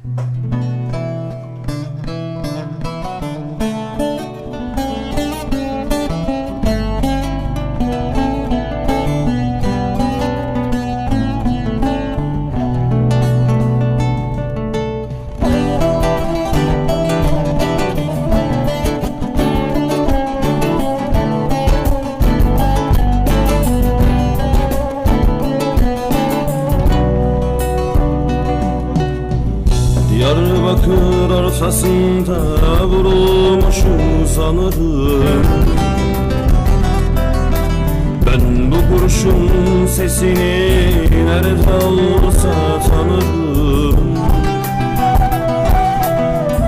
Diyarbakır ortasında vurulmuşum sanırım. Ben bu kurşun sesini nerede olsa tanırım.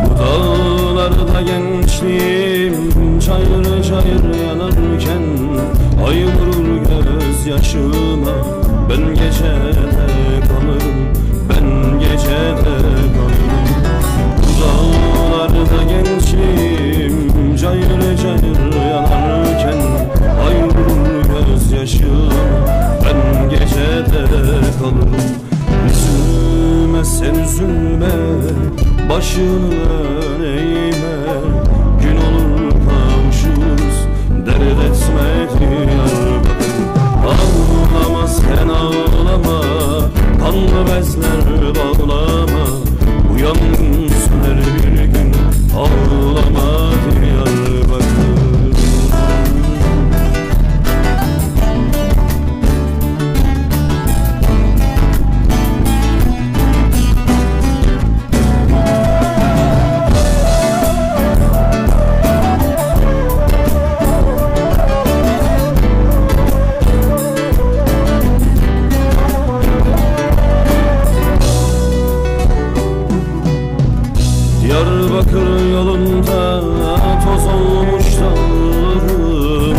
Bu dağlarda gençliğim çayır çayır yanarken ay vurur gözyaşıma. Ben gecede kalırım, ben gecede kalırım. Bu dağlarda gençliğim cayır cayır yanarken ay vurur gözyaşıma. Ben gecede kalırım. Üzülme sen üzülme, başını eğme, gün olur kavuşuruz, dert etme Diyarbakır. Ağlama sen ağlama, kanlı bezler bağlama, bu yangın söner bir gün, ağlama Diyarbakır. Diyarbakır yolunda toz olmuş dağlarım.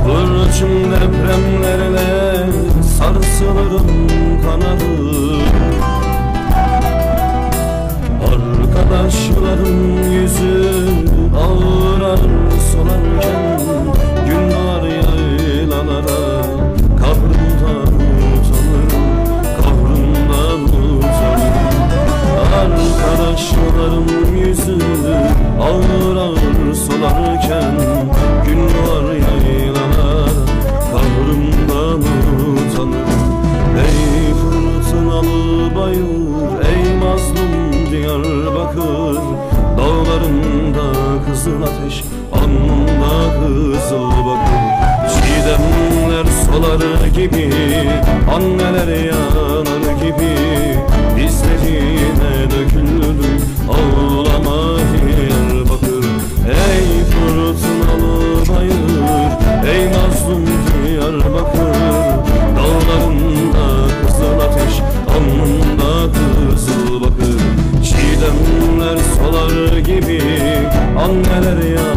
Bu hırçın depremlerle sarsılırım kanarım. Arkadaşların yüzü ağırar solarken gün doğar yaylalara. Kahrımdan utanırım, kahrımdan utanırım. Arkadaşlarım yüzü ağır ağır solarken gün var yaylalara. Kahrımdan utanırım. Ey fırtınalı bayır, ey mazlum Diyarbakır. Dağlarında kızıl ateş, alnında kızıl bakır. Çiğdemler solar gibi, anneler yanar gibi, dizlerine döküldü, ağlama Diyarbakır. Ey fırtınalı bayır, ey mazlum Diyarbakır. Dağlarında kızıl ateş, alnında kızıl bakır. Çiğdemler solar gibi, anneler yanar